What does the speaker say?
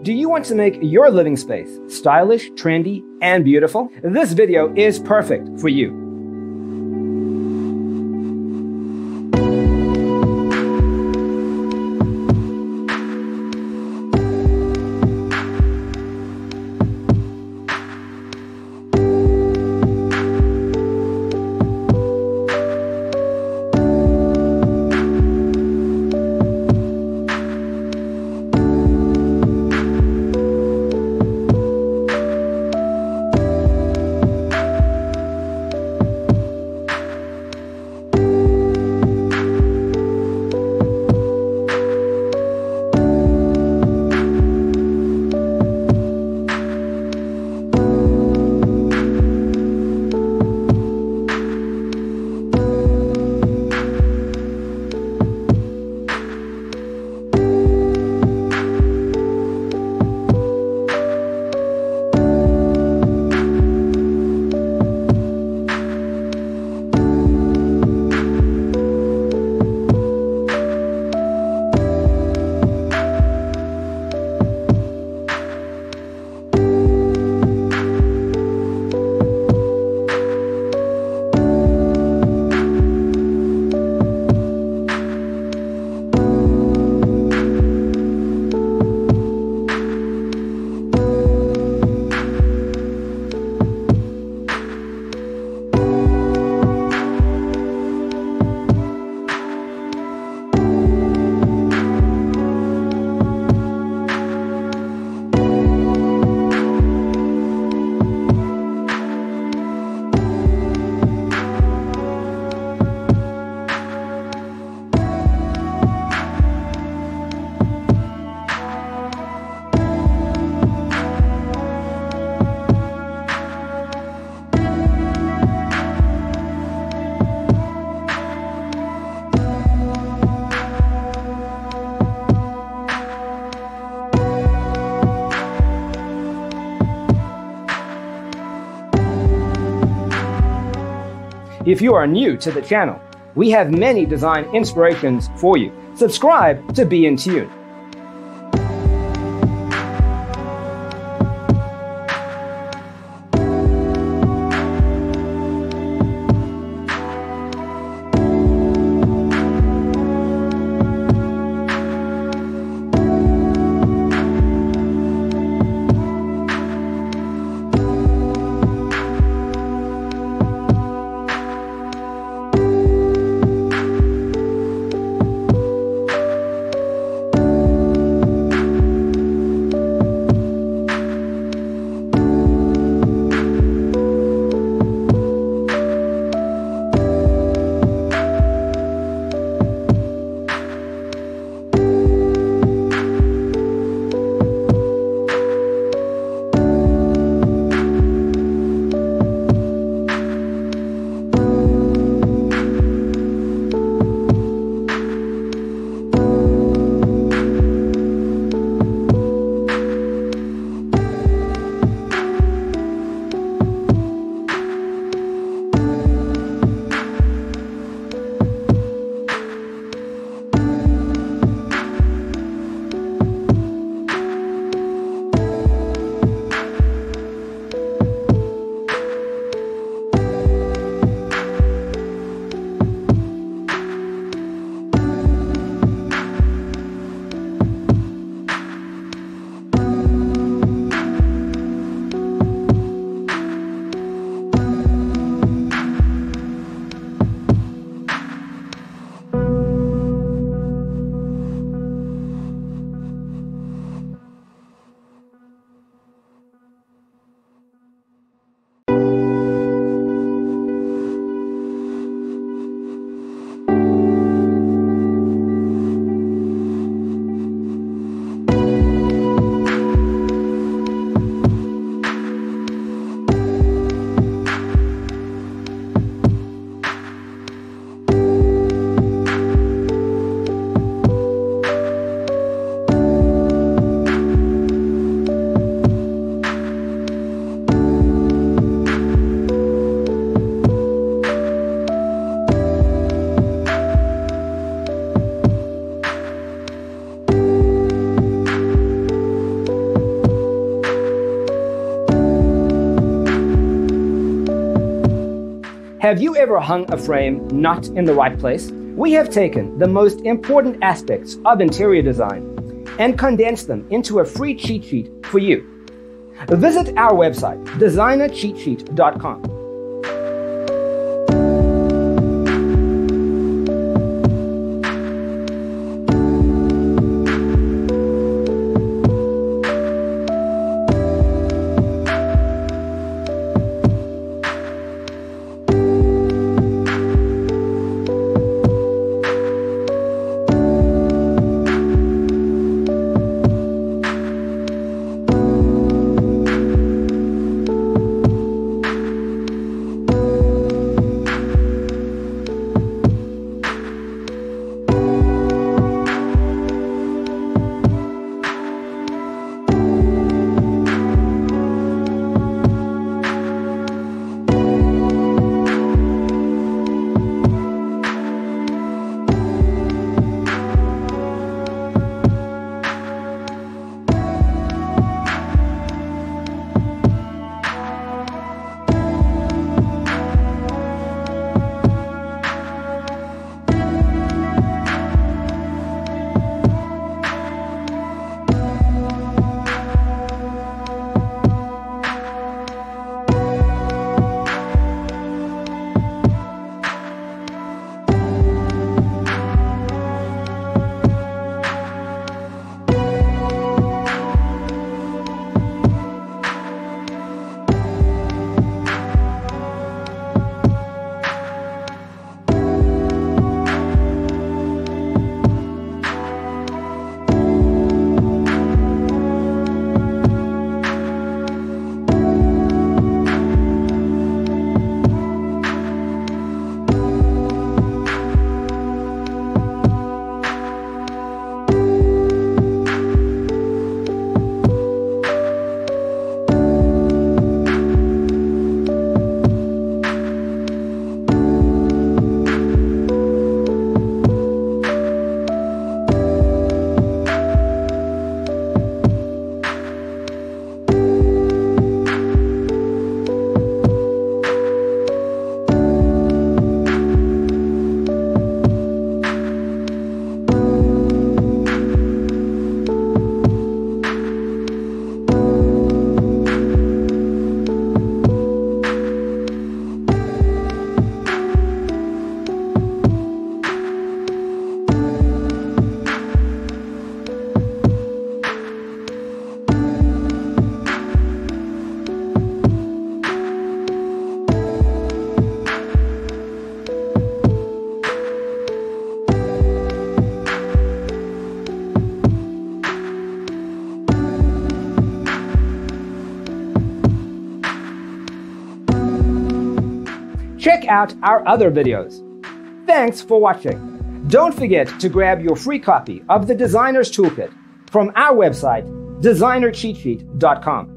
Do you want to make your living space stylish, trendy, and beautiful? This video is perfect for you. If you are new to the channel, we have many design inspirations for you. Subscribe to be in tune. Have you ever hung a frame not in the right place? We have taken the most important aspects of interior design and condensed them into a free cheat sheet for you. Visit our website, designercheatsheet.com. Check out our other videos. Thanks for watching. Don't forget to grab your free copy of the Designer's Toolkit from our website, designercheatsheet.com.